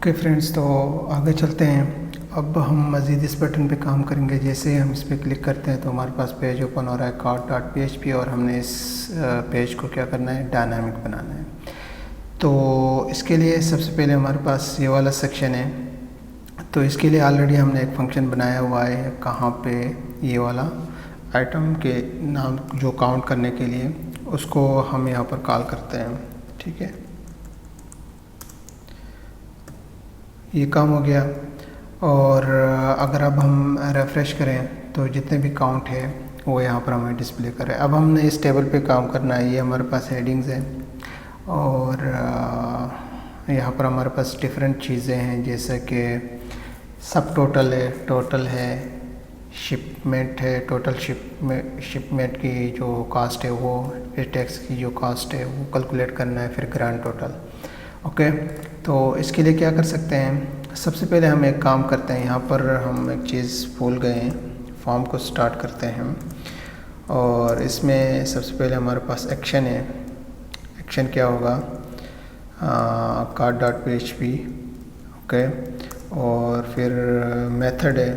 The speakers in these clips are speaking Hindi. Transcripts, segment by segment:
ओके फ्रेंड्स, तो आगे चलते हैं। अब हम मज़ीद इस बटन पे काम करेंगे। जैसे हम इस पर क्लिक करते हैं तो हमारे पास पेज ओपन हो रहा है cart.php, और हमने इस पेज को क्या करना है, डायनामिक बनाना है। तो इसके लिए सबसे पहले हमारे पास ये वाला सेक्शन है। तो इसके लिए ऑलरेडी हमने एक फंक्शन बनाया हुआ है, कहाँ पे, ये वाला आइटम के नाम जो काउंट करने के लिए, उसको हम यहाँ पर कॉल करते हैं। ठीक है, ये काम हो गया। और अगर अब हम रेफ़्रेश करें तो जितने भी काउंट है वो यहाँ पर हमें डिस्प्ले कर रहे हैं। अब हमने इस टेबल पे काम करना है। ये हमारे पास हेडिंग्स हैं और यहाँ पर हमारे पास डिफरेंट चीज़ें हैं, जैसे कि सब टोटल है, टोटल है, शिपमेंट है, टोटल शिपमेंट की जो कास्ट है वो, फिर टैक्स की जो कास्ट है वो कैलकुलेट करना है, फिर ग्रांड टोटल। ओके, तो इसके लिए क्या कर सकते हैं, सबसे पहले हम एक काम करते हैं। यहाँ पर हम एक चीज़ भूल गए हैं, फॉर्म को स्टार्ट करते हैं हम। और इसमें सबसे पहले हमारे पास एक्शन है। एक्शन क्या होगा, cart.php। ओके, और फिर मेथड है,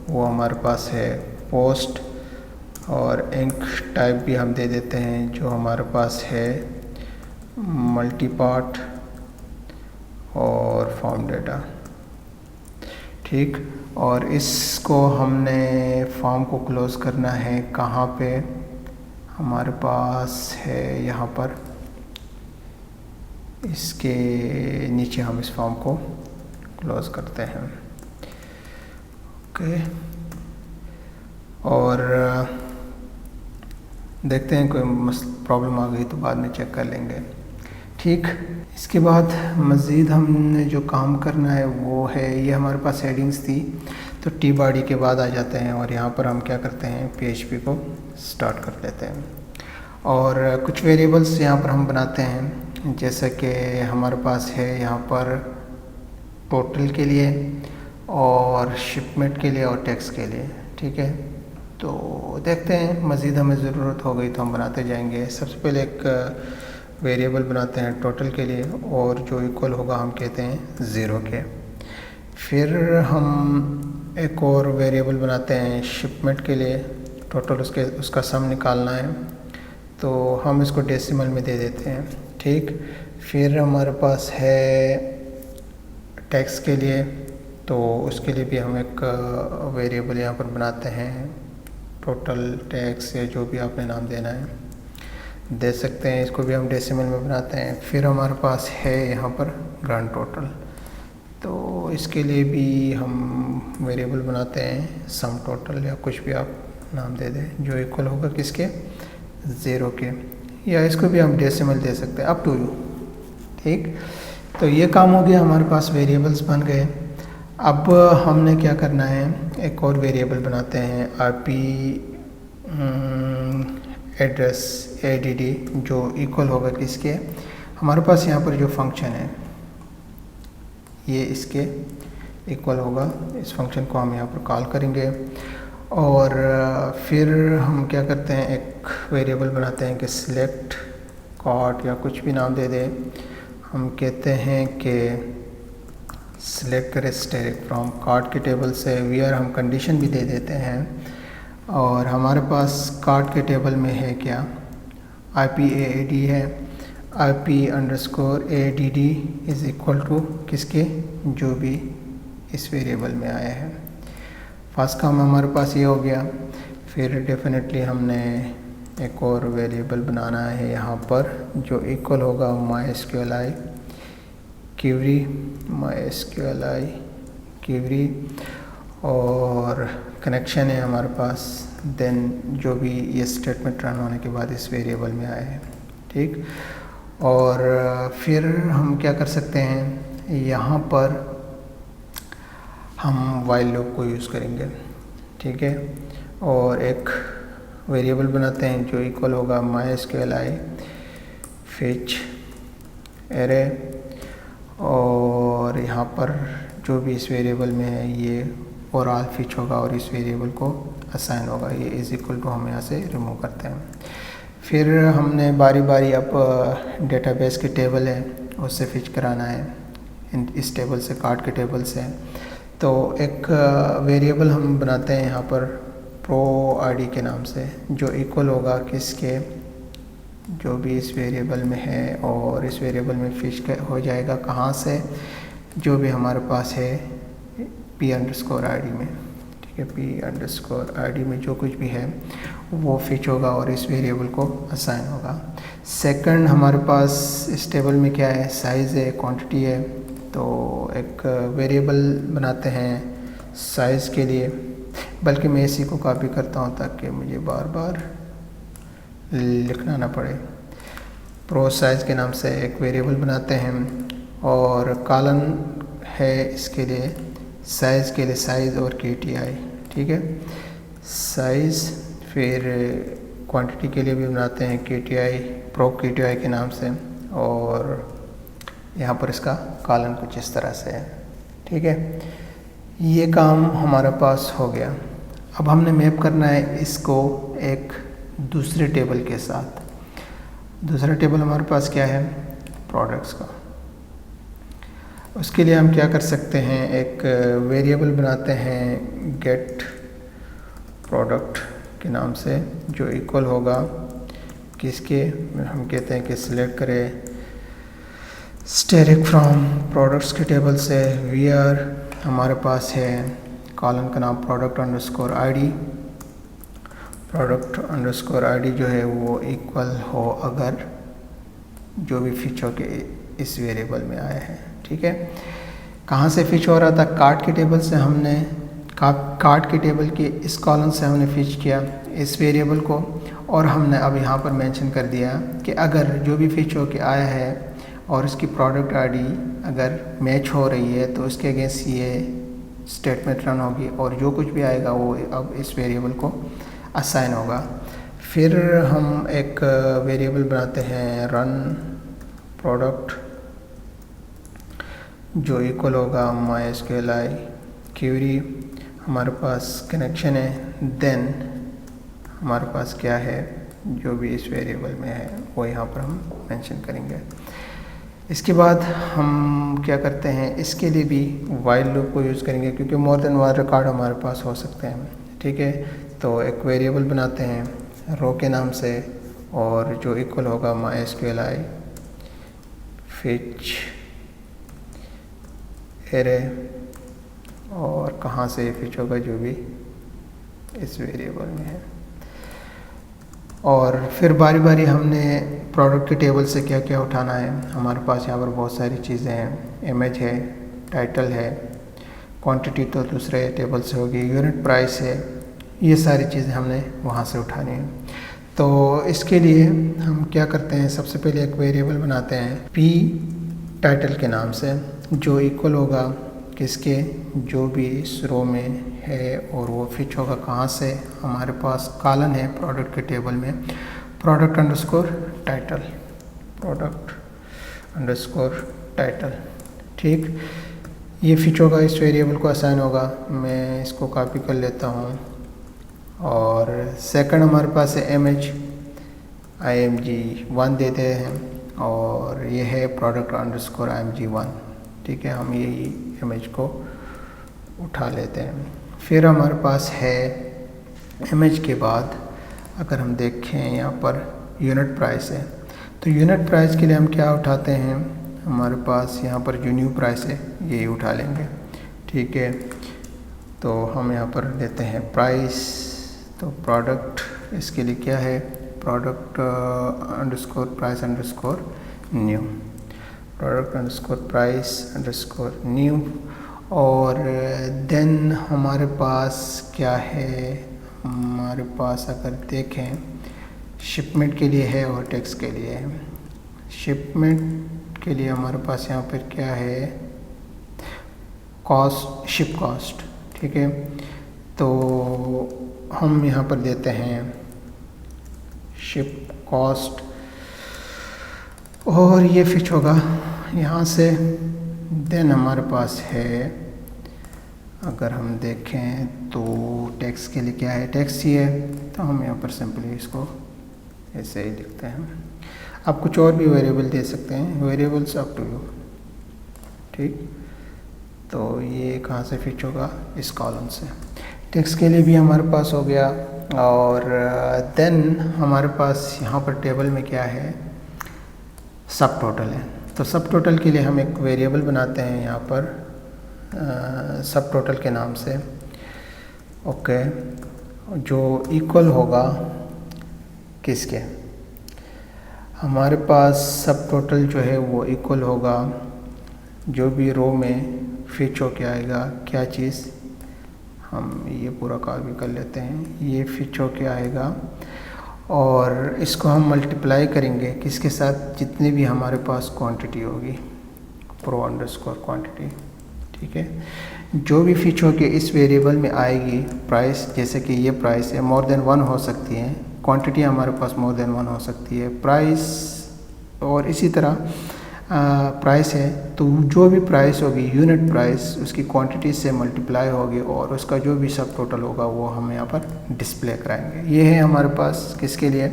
वो हमारे पास है पोस्ट, और इंक टाइप भी हम दे देते हैं जो हमारे पास है मल्टीपार्ट और फॉर्म डेटा। ठीक, और इसको हमने फॉर्म को क्लोज़ करना है कहाँ पे, हमारे पास है यहाँ पर, इसके नीचे हम इस फॉर्म को क्लोज़ करते हैं। ओके, और देखते हैं कोई प्रॉब्लम आ गई तो बाद में चेक कर लेंगे। ठीक, इसके बाद मज़ीद हमने जो काम करना है वो है, ये हमारे पास हेडिंग्स थी तो टी बॉडी के बाद आ जाते हैं, और यहाँ पर हम क्या करते हैं, PHP को स्टार्ट कर लेते हैं। और कुछ वेरिएबल्स यहाँ पर हम बनाते हैं, जैसे कि हमारे पास है यहाँ पर टोटल के लिए और शिपमेंट के लिए और टैक्स के लिए। ठीक है, तो देखते हैं, मज़ीद हमें ज़रूरत हो गई तो हम बनाते जाएंगे। सबसे पहले एक वेरिएबल बनाते हैं टोटल के लिए, और जो इक्वल होगा हम कहते हैं 0 के। फिर हम एक और वेरिएबल बनाते हैं शिपमेंट के लिए, टोटल उसका सम निकालना है, तो हम इसको डेसिमल में दे देते हैं। ठीक, फिर हमारे पास है टैक्स के लिए, तो उसके लिए भी हम एक वेरिएबल यहाँ पर बनाते हैं, टोटल टैक्स या जो भी आपने नाम देना है दे सकते हैं। इसको भी हम डेसिमल में बनाते हैं। फिर हमारे पास है यहाँ पर ग्रांड टोटल, तो इसके लिए भी हम वेरिएबल बनाते हैं सम टोटल, या कुछ भी आप नाम दे दें जो इक्वल होगा किसके, 0 के, या इसको भी हम डेसिमल दे सकते हैं, अप टू यू। ठीक, तो ये काम हो गया, हमारे पास वेरिएबल्स बन गए। अब हमने क्या करना है, एक और वेरिएबल बनाते हैं IP एड्रेस ADD, जो इक्वल होगा किसके, हमारे पास यहाँ पर जो फंक्शन है ये इसके इक्वल होगा। इस फंक्शन को हम यहाँ पर कॉल करेंगे, और फिर हम क्या करते हैं, एक वेरिएबल बनाते हैं कि सिलेक्ट कार्ट, या कुछ भी नाम दे दें। हम कहते हैं कि सिलेक्ट करें स्टैटिक फ्रॉम कार्ट के टेबल से, वेयर हम कंडीशन भी दे देते हैं। और हमारे पास कार्ट के टेबल में है क्या, IP_AAD है, IP_ADD इज़ इक्वल टू किसके, जो भी इस वेरिएबल में आया है। फर्स्ट काम हमारे पास ये हो गया। फिर डेफिनेटली हमने एक और वेरिएबल बनाना है यहाँ पर, जो इक्वल होगा MySQLi क्वेरी, और कनेक्शन है हमारे पास, देन जो भी ये स्टेटमेंट रन होने के बाद इस वेरिएबल में आए हैं। ठीक, और फिर हम क्या कर सकते हैं, यहाँ पर हम वाइल लूप को यूज़ करेंगे। ठीक है, और एक वेरिएबल बनाते हैं जो इक्वल होगा MySQLi fetch array, और यहाँ पर जो भी इस वेरिएबल में है ये ओवरऑल फिच होगा और इस वेरिएबल को असाइन होगा। ये इज़ इक्वल टू हम यहाँ से रिमूव करते हैं। फिर हमने बारी बारी अब डेटाबेस के टेबल है उससे फिच कराना है। इस टेबल से, कार्ड के टेबल से। तो एक वेरिएबल हम बनाते हैं यहाँ पर प्रो आईडी के नाम से, जो इक्वल होगा किसके, जो भी इस वेरिएबल में है, और इस वेरिएबल में फिश हो जाएगा कहाँ से, जो भी हमारे पास है p_id में, ठीक है। p_id में जो कुछ भी है वो फिच होगा और इस वेरिएबल को असाइन होगा। सेकंड हमारे पास इस टेबल में क्या है, साइज़ है, क्वांटिटी है। तो एक वेरिएबल बनाते हैं साइज़ के लिए, बल्कि मैं इसी को कॉपी करता हूँ ताकि मुझे बार बार लिखना ना पड़े। प्रो साइज़ के नाम से एक वेरिएबल बनाते हैं, और कॉलन है इसके लिए, साइज़ के लिए साइज़ और KTI, ठीक है, साइज़। फिर क्वांटिटी के लिए भी बनाते हैं KTI, प्रो KTI के नाम से, और यहाँ पर इसका कॉलन कुछ इस तरह से है, ठीक है। ये काम हमारे पास हो गया। अब हमने मैप करना है इसको एक दूसरे टेबल के साथ। दूसरा टेबल हमारे पास क्या है, प्रोडक्ट्स का। उसके लिए हम क्या कर सकते हैं, एक वेरिएबल बनाते हैं गेट प्रोडक्ट के नाम से, जो इक्वल होगा किसके, हम कहते हैं कि सिलेक्ट करें स्टैटिक फ्रॉम प्रोडक्ट्स के टेबल से वीआर हमारे पास है कॉलम का नाम product_id। product_id जो है वो इक्वल हो अगर जो भी फिच हो के इस वेरिएबल में आया है, ठीक है। कहाँ से फिच हो रहा था, कार्ड के टेबल से। हमने कार्ड के टेबल के इस कॉलम से हमने फिच किया इस वेरिएबल को, और हमने अब यहाँ पर मेंशन कर दिया कि अगर जो भी फिच हो के आया है और इसकी प्रोडक्ट आईडी अगर मैच हो रही है तो उसके अगेंस्ट ये स्टेटमेंट रन होगी, और जो कुछ भी आएगा वो अब इस वेरिएबल को असाइन होगा। फिर हम एक वेरिएबल बनाते हैं रन प्रोडक्ट, जो इक्वल होगा MySQL क्वेरी, हमारे पास कनेक्शन है। देन हमारे पास क्या है, जो भी इस वेरिएबल में है वो यहाँ पर हम मेंशन करेंगे। इसके बाद हम क्या करते हैं, इसके लिए भी वाइल लूप को यूज़ करेंगे, क्योंकि मोर देन वन रिकॉर्ड हमारे पास हो सकते हैं, ठीक है। तो एक वेरिएबल बनाते हैं रो के नाम से, और जो इक्वल होगा MySQL फिच एरे, और कहाँ से फिच होगा जो भी इस वेरिएबल में है। और फिर बारी बारी हमने प्रोडक्ट के टेबल से क्या क्या उठाना है। हमारे पास यहाँ पर बहुत सारी चीज़ें हैं, इमेज है, टाइटल है, क्वांटिटी तो दूसरे टेबल से होगी, यूनिट प्राइस है, ये सारी चीज़ें हमने वहाँ से उठानी है। तो इसके लिए हम क्या करते हैं, सबसे पहले एक वेरिएबल बनाते हैं p टाइटल के नाम से, जो इक्वल होगा किसके, जो भी इस रो में है, और वो फिच होगा कहाँ से, हमारे पास कॉलन है प्रोडक्ट के टेबल में product_title, product_title, ठीक। ये फिच होगा, इस वेरिएबल को असाइन होगा। मैं इसको कॉपी कर लेता हूँ। और सेकंड हमारे पास है img1 देते हैं, और ये है product_img1, ठीक है। हम यही इमेज को उठा लेते हैं। फिर हमारे पास है इमेज के बाद अगर हम देखें यहाँ पर यूनिट प्राइस है, तो यूनिट प्राइस के लिए हम क्या उठाते हैं, हमारे पास यहाँ पर जो न्यू प्राइस है ये उठा लेंगे, ठीक है। तो हम यहाँ पर देते हैं प्राइस, तो प्रोडक्ट इसके लिए क्या है, product_price_new, product_price_new। और देन हमारे पास क्या है, हमारे पास अगर देखें शिपमेंट के लिए है और टैक्स के लिए है। शिपमेंट के लिए हमारे पास यहाँ पर क्या है, कॉस्ट, शिप कॉस्ट, ठीक है। तो हम यहाँ पर देते हैं शिप कॉस्ट, और ये फिच होगा यहाँ से। देन हमारे पास है, अगर हम देखें तो टैक्स के लिए क्या है, टैक्स ही है, तो हम यहाँ पर सिंपली इसको ऐसे ही लिखते हैं। आप कुछ और भी वेरिएबल दे सकते हैं, वेरिएबल्स अप टू यू, ठीक। ठीक। तो ये कहाँ से फिच होगा, इस कॉलम से। टेक्स्ट के लिए भी हमारे पास हो गया। और देन हमारे पास यहाँ पर टेबल में क्या है, सब टोटल है। तो सब टोटल के लिए हम एक वेरिएबल बनाते हैं यहाँ पर सब टोटल के नाम से, ओके, जो इक्वल होगा किसके, हमारे पास सब टोटल जो है वो इक्वल होगा जो भी रो में फिच होके आएगा, क्या चीज़, हम ये पूरा कॉपी कर लेते हैं, ये फिच होके आएगा और इसको हम मल्टीप्लाई करेंगे किसके साथ, जितनी भी हमारे पास क्वांटिटी होगी, प्रो अंडरस्कोर क्वांटिटी, ठीक है। जो भी फिच होके इस वेरिएबल में आएगी, प्राइस, जैसे कि ये प्राइस है, मोर देन 1 हो सकती है, क्वांटिटी हमारे पास मोर देन 1 हो सकती है, प्राइस, और इसी तरह प्राइस है तो जो भी प्राइस होगी, यूनिट प्राइस, उसकी क्वांटिटी से मल्टीप्लाई होगी और उसका जो भी सब टोटल होगा वो हम यहाँ पर डिस्प्ले कराएंगे। ये है हमारे पास किसके लिए,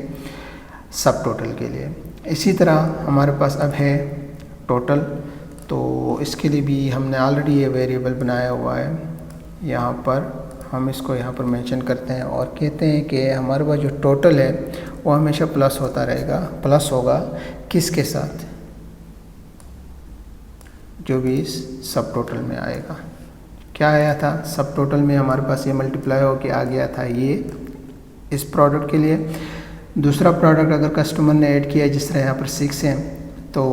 सब टोटल के लिए। इसी तरह हमारे पास अब है टोटल, तो इसके लिए भी हमने ऑलरेडी ये वेरिएबल बनाया हुआ है। यहाँ पर हम इसको यहाँ पर मेंशन करते हैं और कहते हैं कि हमारे पास जो टोटल है वो हमेशा प्लस होता रहेगा, प्लस होगा किसके साथ, जो भी इस सब टोटल में आएगा। क्या आया था सब टोटल में, हमारे पास ये मल्टीप्लाई होके आ गया था ये इस प्रोडक्ट के लिए। दूसरा प्रोडक्ट अगर कस्टमर ने ऐड किया, जिस तरह यहाँ पर 6 है, तो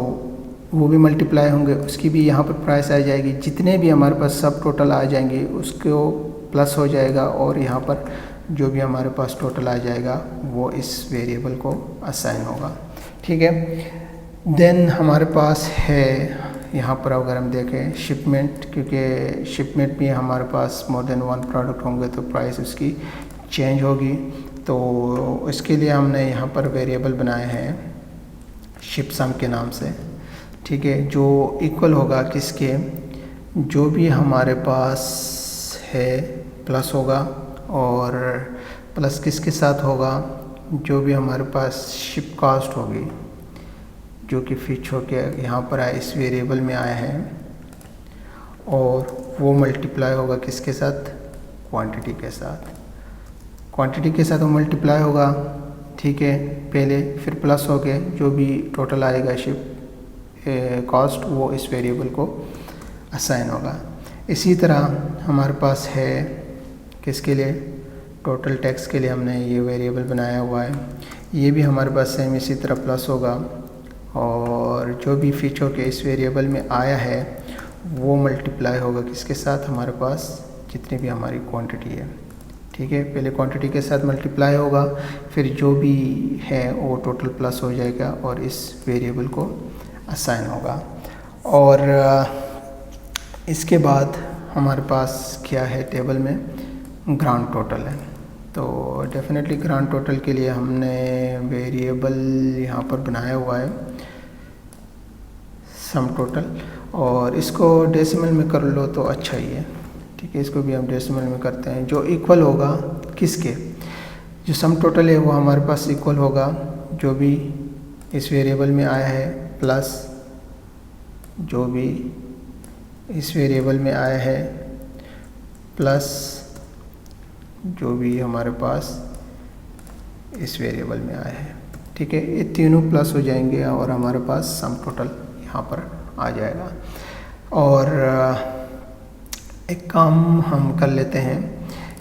वो भी मल्टीप्लाई होंगे, उसकी भी यहाँ पर प्राइस आ जाएगी। जितने भी हमारे पास सब टोटल आ जाएंगे उसको प्लस हो जाएगा और यहाँ पर जो भी हमारे पास टोटल आ जाएगा वो इस वेरिएबल को असाइन होगा, ठीक है। देन हमारे पास है यहाँ पर अगर हम देखें शिपमेंट, क्योंकि शिपमेंट में हमारे पास मोर देन 1 प्रोडक्ट होंगे तो प्राइस उसकी चेंज होगी। तो इसके लिए हमने यहाँ पर वेरिएबल बनाए हैं शिप सम के नाम से, ठीक है, जो इक्वल होगा किसके, जो भी हमारे पास है प्लस होगा, और प्लस किसके साथ होगा, जो भी हमारे पास शिप कास्ट होगी जो कि फिच होके यहाँ पर आया, इस वेरिएबल में आया है, और वो मल्टीप्लाई होगा किसके साथ, क्वांटिटी के साथ। क्वांटिटी के साथ वो मल्टीप्लाई होगा, ठीक है, पहले, फिर प्लस हो के जो भी टोटल आएगा शिप कॉस्ट वो इस वेरिएबल को असाइन होगा। इसी तरह हमारे पास है किसके लिए, टोटल टैक्स के लिए हमने ये वेरिएबल बनाया हुआ है। ये भी हमारे पास सेम इसी तरह प्लस होगा और जो भी फिच होके इस वेरिएबल में आया है वो मल्टीप्लाई होगा किसके साथ, हमारे पास जितनी भी हमारी क्वांटिटी है, ठीक है। पहले क्वांटिटी के साथ मल्टीप्लाई होगा, फिर जो भी है वो टोटल प्लस हो जाएगा और इस वेरिएबल को असाइन होगा। और इसके बाद हमारे पास क्या है, टेबल में ग्रांड टोटल है। तो डेफिनेटली ग्रांड टोटल के लिए हमने वेरिएबल यहाँ पर बनाया हुआ है सम टोटल, और इसको डेसिमल में कर लो तो अच्छा ही है, ठीक है। इसको भी हम डेसिमल में करते हैं, जो इक्वल होगा किसके, जो सम टोटल है वो हमारे पास इक्वल होगा जो भी इस वेरिएबल में आया है प्लस जो भी इस वेरिएबल में आया है प्लस जो भी हमारे पास इस वेरिएबल में आया है, ठीक है। ये तीनों प्लस हो जाएंगे और हमारे पास सम टोटल यहाँ पर आ जाएगा। और एक काम हम कर लेते हैं,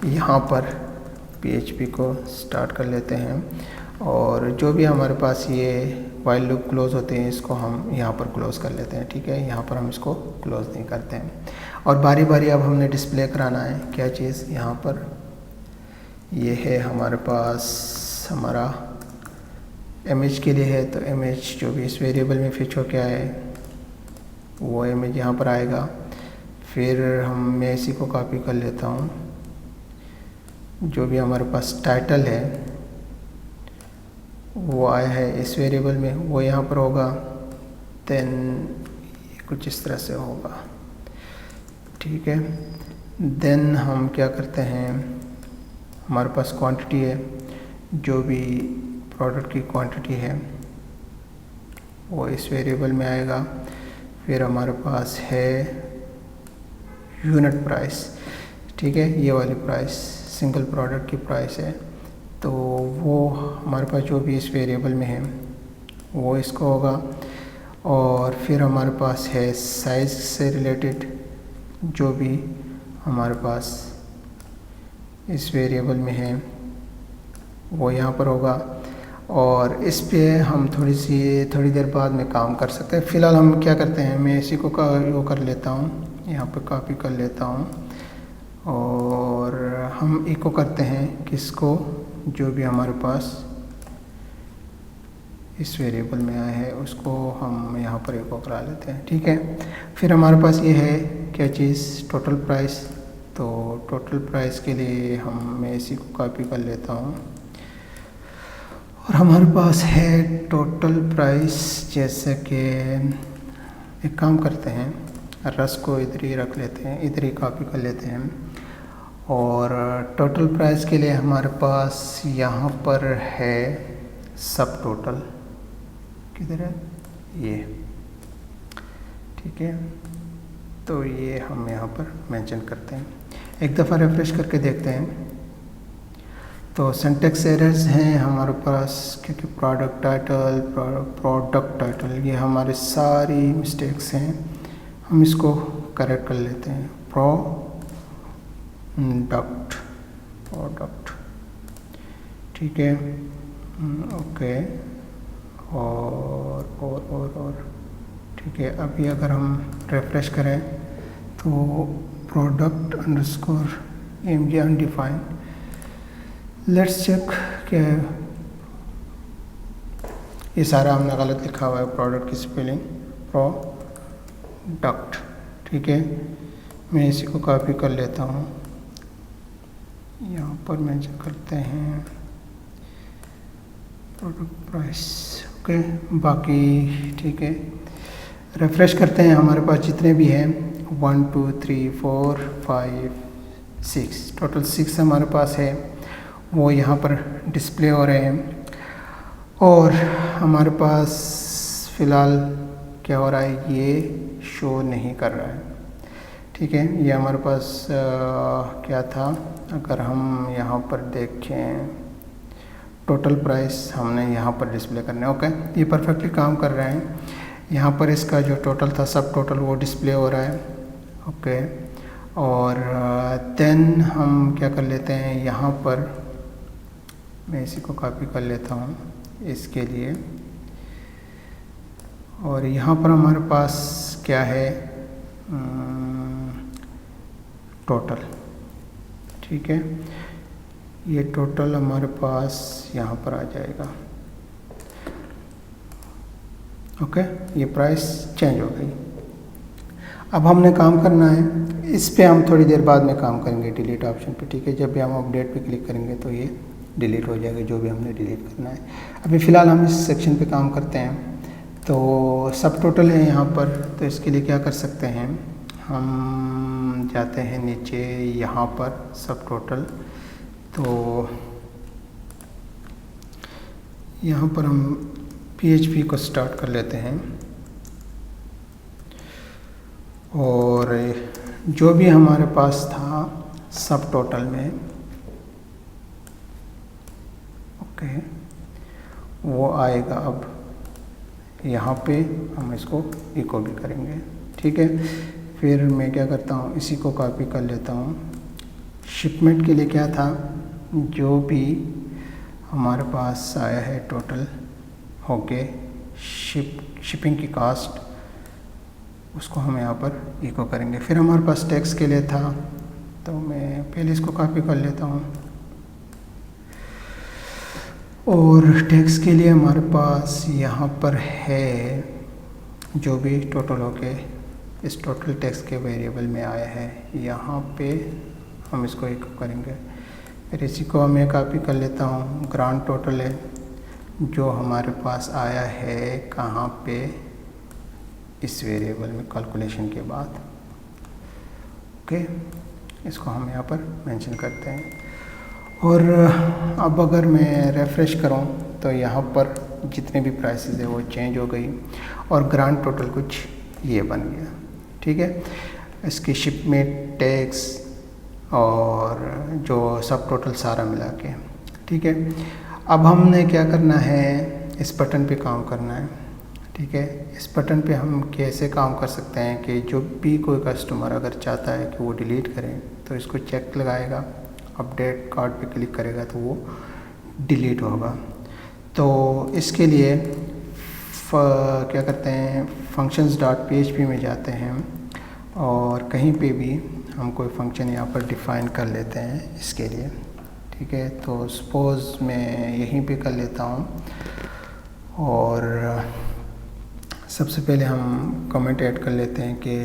यहाँ पर PHP को स्टार्ट कर लेते हैं और जो भी हमारे पास ये वाइल लूप क्लोज होते हैं इसको हम यहाँ पर क्लोज़ कर लेते हैं, ठीक है। यहाँ पर हम इसको क्लोज़ नहीं करते हैं और बारी बारी अब हमने डिस्प्ले कराना है क्या चीज़, यहाँ पर ये है हमारे पास हमारा इमेज के लिए है, तो इमेज जो भी इस वेरिएबल में फिच होके आए वो इमेज यहाँ पर आएगा। फिर मैं इसी को कॉपी कर लेता हूँ, जो भी हमारे पास टाइटल है वो आया है इस वेरिएबल में, वो यहाँ पर होगा। देन कुछ इस तरह से होगा, ठीक है। देन हम क्या करते हैं, हमारे पास क्वांटिटी है, जो भी प्रोडक्ट की क्वांटिटी है वो इस वेरिएबल में आएगा। फिर हमारे पास है यूनिट प्राइस, ठीक है, ये वाली प्राइस सिंगल प्रोडक्ट की प्राइस है। तो वो हमारे पास जो भी इस वेरिएबल में है वो इसका होगा। और फिर हमारे पास है साइज़ से रिलेटेड जो भी हमारे पास इस वेरिएबल में है वो यहाँ पर होगा। और इस पे हम थोड़ी देर बाद में काम कर सकते हैं। फ़िलहाल हम क्या करते हैं, मैं इसी को वो कर लेता हूँ, यहाँ पर कॉपी कर लेता हूँ और हम इको करते हैं किसको, जो भी हमारे पास इस वेरिएबल में आया है उसको हम यहाँ पर इको करा लेते हैं, ठीक है। फिर हमारे पास ये है क्या चीज़, टोटल प्राइस। तो टोटल प्राइस के लिए मैं इसी को कॉपी कर लेता हूँ और हमारे पास है टोटल प्राइस। जैसे कि एक काम करते हैं, रस को इधर ही रख लेते हैं, इधर ही कॉपी कर लेते हैं। और टोटल प्राइस के लिए हमारे पास यहाँ पर है सब टोटल, किधर है ये, ठीक है। तो ये हम यहाँ पर मेंशन करते हैं। एक दफ़ा रिफ्रेश करके देखते हैं तो सिंटैक्स एरर्स हैं हमारे पास, क्योंकि प्रोडक्ट टाइटल ये हमारे सारी मिस्टेक्स हैं। हम इसको करेक्ट कर लेते हैं, प्रोडक्ट, ठीक है, ओके। और ठीक है। अभी अगर हम रिफ्रेश करें तो product underscore mg undefined, let's check क्या है। ये सारा हमने गलत लिखा हुआ है, प्रोडक्ट की स्पेलिंग प्रोडक्ट, ठीक है। मैं इसी को कॉपी कर लेता हूँ, यहाँ पर मेंशन करते हैं प्रोडक्ट प्राइस, ओके। बाकी ठीक है, रिफ्रेश करते हैं। हमारे पास जितने भी हैं 1 2 3 4 5 6 टोटल 6 हमारे पास है, वो यहाँ पर डिस्प्ले हो रहे हैं। और हमारे पास फ़िलहाल क्या हो रहा है, ये शो नहीं कर रहा है, ठीक है। ये हमारे पास क्या था, अगर हम यहाँ पर देखें टोटल प्राइस हमने यहाँ पर डिस्प्ले करना है, ओके। ये परफेक्टली काम कर रहे हैं। यहाँ पर इसका जो टोटल था सब टोटल वो डिस्प्ले हो रहा है, ओके। और देन हम क्या कर लेते हैं, यहाँ पर मैं इसी को कॉपी कर लेता हूँ इसके लिए। और यहाँ पर हमारे पास क्या है, टोटल, ठीक है। ये टोटल हमारे पास यहाँ पर आ जाएगा, ओके। ये प्राइस चेंज हो गई। अब हमने काम करना है, इस पे हम थोड़ी देर बाद में काम करेंगे डिलीट ऑप्शन पे, ठीक है। जब भी हम अपडेट पे क्लिक करेंगे तो ये डिलीट हो जाएगा जो भी हमने डिलीट करना है। अभी फ़िलहाल हम इस सेक्शन पे काम करते हैं। तो सब टोटल है यहाँ पर, तो इसके लिए क्या कर सकते हैं, हम जाते हैं नीचे यहाँ पर सब टोटल। तो यहाँ पर हम PHP को स्टार्ट कर लेते हैं और जो भी हमारे पास था सब टोटल में, ओके, वो आएगा। अब यहाँ पे हम इसको इको भी करेंगे, ठीक है। फिर मैं क्या करता हूँ, इसी को कॉपी कर लेता हूँ। शिपमेंट के लिए क्या था, जो भी हमारे पास आया है टोटल होके शिपिंग की कास्ट, उसको हम यहाँ पर इको करेंगे। फिर हमारे पास टैक्स के लिए था, तो मैं पहले इसको कॉपी कर लेता हूँ। और टैक्स के लिए हमारे पास यहाँ पर है जो भी टोटल होके इस टोटल टैक्स के वेरिएबल में आया है, यहाँ पे हम इसको इको करेंगे। फिर इसी को मैं कॉपी कर लेता हूँ। ग्रांड टोटल है जो हमारे पास आया है कहाँ पे, इस वेरिएबल में कैलकुलेशन के बाद, ओके। इसको हम यहाँ पर मेंशन करते हैं। और अब अगर मैं रेफ़्रेश करूँ तो यहाँ पर जितने भी प्राइसेस है वो चेंज हो गई और ग्रांड टोटल कुछ ये बन गया। ठीक है, इसकी शिपमेंट टैक्स और जो सब टोटल सारा मिला के। ठीक है, अब हमने क्या करना है, इस बटन पे काम करना है। ठीक है, इस बटन पे हम कैसे काम कर सकते हैं कि जो भी कोई कस्टमर अगर चाहता है कि वो डिलीट करें तो इसको चेक लगाएगा, अपडेट कार्ड पे क्लिक करेगा तो वो डिलीट होगा। तो इसके लिए क्या करते हैं, functions.php में जाते हैं और कहीं पे भी हम कोई फंक्शन यहाँ पर डिफ़ाइन कर लेते हैं इसके लिए। ठीक है, तो सपोज़ मैं यहीं पे कर लेता हूँ और सबसे पहले हम कमेंट ऐड कर लेते हैं कि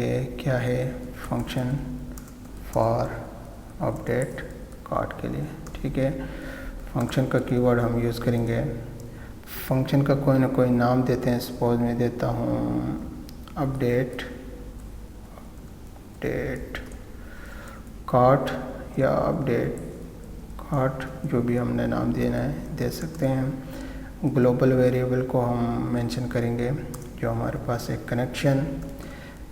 क्या है, फंक्शन फॉर अपडेट कार्ड के लिए। ठीक है, फंक्शन का कीवर्ड हम यूज़ करेंगे, फंक्शन का कोई ना कोई नाम देते हैं। सपोज मैं देता हूँ अपडेट कार्ड या अपडेट कार्ड, जो भी हमने नाम देना है दे सकते हैं। ग्लोबल वेरिएबल को हम मेंशन करेंगे जो हमारे पास एक कनेक्शन।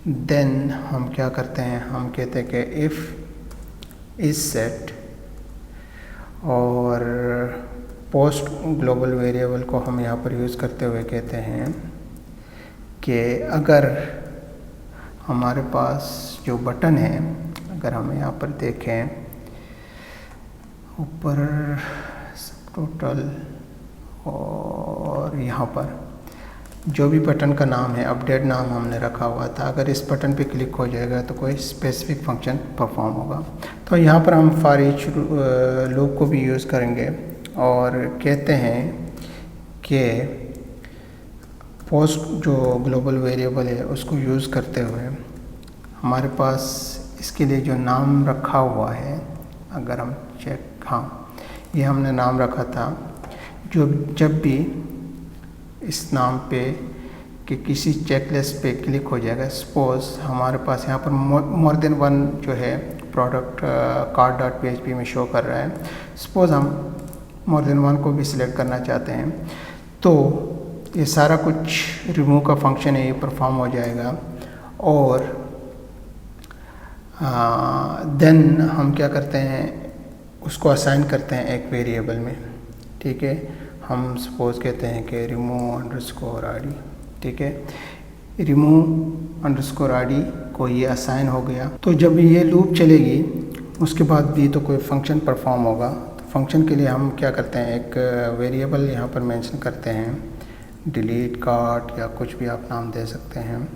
देन हम क्या करते हैं, हम कहते हैं कि इफ़ इज सेट और पोस्ट ग्लोबल वेरिएबल को हम यहाँ पर यूज़ करते हुए कहते हैं कि अगर हमारे पास जो बटन है, अगर हम यहाँ पर देखें ऊपर सब टोटल और यहाँ पर जो भी बटन का नाम है, अपडेट नाम हमने रखा हुआ था, अगर इस बटन पे क्लिक हो जाएगा तो कोई स्पेसिफिक फंक्शन परफॉर्म होगा। तो यहाँ पर हम फॉर ईच लूप को भी यूज़ करेंगे और कहते हैं कि पोस्ट जो ग्लोबल वेरिएबल है उसको यूज़ करते हुए हमारे पास इसके लिए जो नाम रखा हुआ है, अगर हम चेक, हाँ ये हमने नाम रखा था, जो जब भी इस नाम पे कि किसी चेकलिस्ट पे क्लिक हो जाएगा, सपोज़ हमारे पास यहाँ पर मोर देन वन जो है प्रोडक्ट card.php में शो कर रहा है। सपोज़ हम मोर देन वन को भी सिलेक्ट करना चाहते हैं तो ये सारा कुछ रिमूव का फंक्शन है, ये परफॉर्म हो जाएगा। और देन हम क्या करते हैं, उसको असाइन करते हैं एक वेरिएबल में। ठीक है, हम सपोज़ कहते हैं कि remove_id। ठीक है, remove_id को ये असाइन हो गया। तो जब ये लूप चलेगी उसके बाद भी तो कोई फंक्शन परफॉर्म होगा। तो फंक्शन के लिए हम क्या करते हैं, एक वेरिएबल यहाँ पर मेंशन करते हैं, डिलीट कार्ड या कुछ भी आप नाम दे सकते हैं,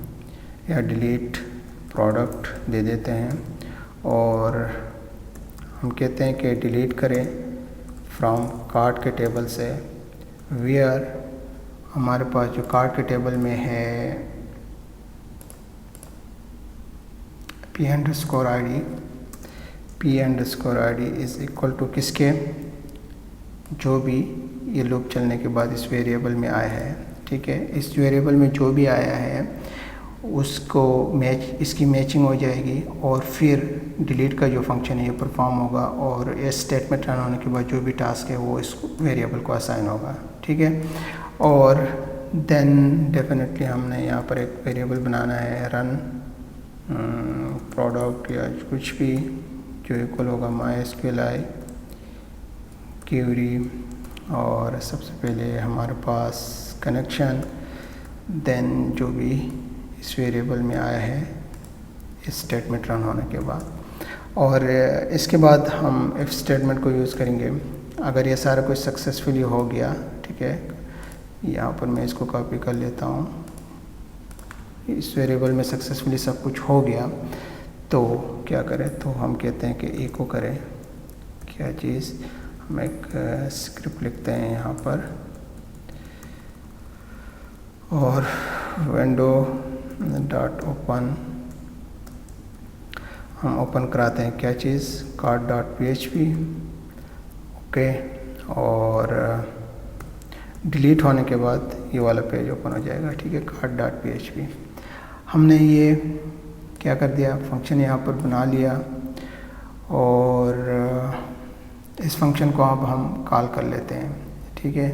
या डिलीट प्रोडक्ट दे देते हैं। और हम कहते हैं कि डिलीट करें फ्रॉम कार्ड के टेबल से, वेयर हमारे पास जो कार्ड के टेबल में है p_id इज़ इक्वल टू किसके, जो भी ये लूप चलने के बाद इस वेरिएबल में आया है। ठीक है, इस वेरिएबल में जो भी आया है उसको इसकी मैचिंग हो जाएगी और फिर डिलीट का जो फंक्शन है ये परफॉर्म होगा और ये स्टेटमेंट रन होने के बाद जो भी टास्क है वो इस वेरिएबल को असाइन होगा। ठीक है, और देन डेफिनेटली हमने यहाँ पर एक वेरिएबल बनाना है रन प्रोडक्ट या कुछ भी जो इक्वल होगा MySQL क्वेरी, और सबसे पहले हमारे पास कनेक्शन, देन जो भी इस वेरिएबल में आया है इस स्टेटमेंट रन होने के बाद। और इसके बाद हम इफ स्टेटमेंट को यूज़ करेंगे। अगर ये सारा कुछ सक्सेसफुली हो गया, ठीक है, यहाँ पर मैं इसको कॉपी कर लेता हूँ, इस वेरिएबल में सक्सेसफुली सब कुछ हो गया तो क्या करें, तो हम कहते हैं कि इको करें क्या चीज़, हम एक स्क्रिप्ट लिखते हैं यहाँ पर और window.open हम ओपन कराते हैं क्या चीज़, card.php। ओके, और डिलीट होने के बाद ये वाला पेज ओपन हो जाएगा। ठीक है, card.php हमने ये क्या कर दिया, फंक्शन यहाँ पर बना लिया और इस फंक्शन को अब हम कॉल कर लेते हैं। ठीक है,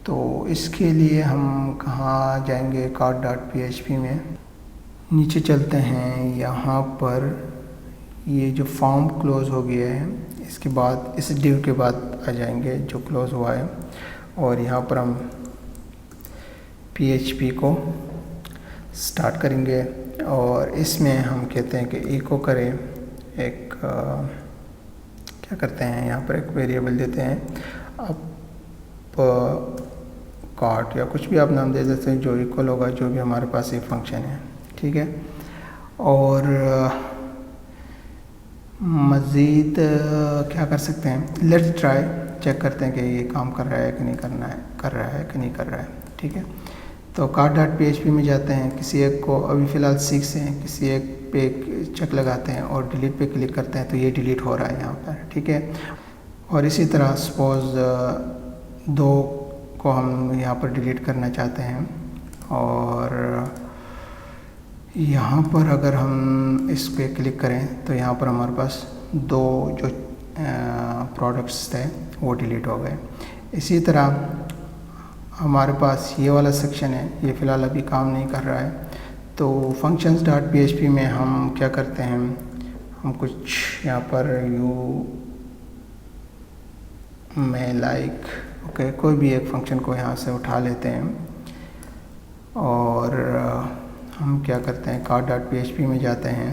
तो इसके लिए हम कहाँ जाएंगे, card.php में नीचे चलते हैं। यहाँ पर ये जो फॉर्म क्लोज हो गया है, इसके बाद इस डिव के बाद आ जाएंगे जो क्लोज हुआ है, और यहाँ पर हम PHP को स्टार्ट करेंगे और इसमें हम कहते हैं कि इको करें एक क्या करते हैं, यहाँ पर एक वेरिएबल देते हैं अब कार्ट या कुछ भी आप नाम दे देते हैं जो इक्वल होगा जो भी हमारे पास ये फंक्शन है, ठीक है। और मज़ीद क्या कर सकते हैं, लेट्स ट्राई, चेक करते हैं कि ये काम कर रहा है कि नहीं कर रहा है कि नहीं कर रहा है, ठीक है। तो cart.php में जाते हैं, किसी एक को अभी फ़िलहाल 6 हैं, किसी एक पे चेक लगाते हैं और डिलीट पे क्लिक करते हैं तो ये डिलीट हो रहा है यहाँ पर, ठीक है। और इसी तरह सपोज़ 2 को हम यहाँ पर डिलीट करना चाहते हैं, और यहाँ पर अगर हम इस पे क्लिक करें तो यहाँ पर हमारे पास 2 जो प्रोडक्ट्स थे वो डिलीट हो गए। इसी तरह हमारे पास ये वाला सेक्शन है, ये फ़िलहाल अभी काम नहीं कर रहा है, तो functions.php में हम क्या करते हैं, हम कुछ यहाँ पर ओके कोई भी एक फंक्शन को यहाँ से उठा लेते हैं और हम क्या करते हैं cart.php में जाते हैं।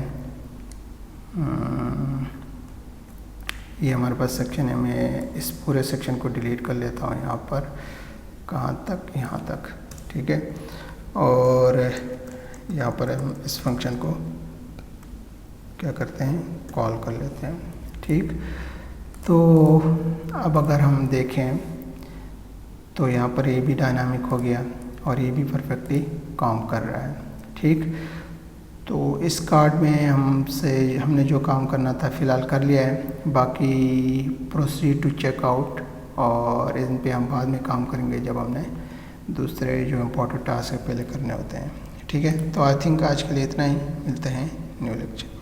ये हमारे पास सेक्शन है, मैं इस पूरे सेक्शन को डिलीट कर लेता हूँ यहाँ पर, कहाँ तक, यहाँ तक, ठीक है। और यहाँ पर हम इस फंक्शन को क्या करते हैं, कॉल कर लेते हैं, ठीक। तो अब अगर हम देखें तो यहाँ पर ये भी डायनामिक हो गया और ये भी परफेक्टली काम कर रहा है, ठीक। तो इस कार्ड में हमने जो काम करना था फ़िलहाल कर लिया है, बाकी प्रोसीड टू चेकआउट और इन पे हम बाद में काम करेंगे जब हमने दूसरे जो इम्पोर्टेंट टास्क पहले करने होते हैं, ठीक है। तो आई थिंक आज के लिए इतना ही, मिलते हैं न्यू लेक्चर।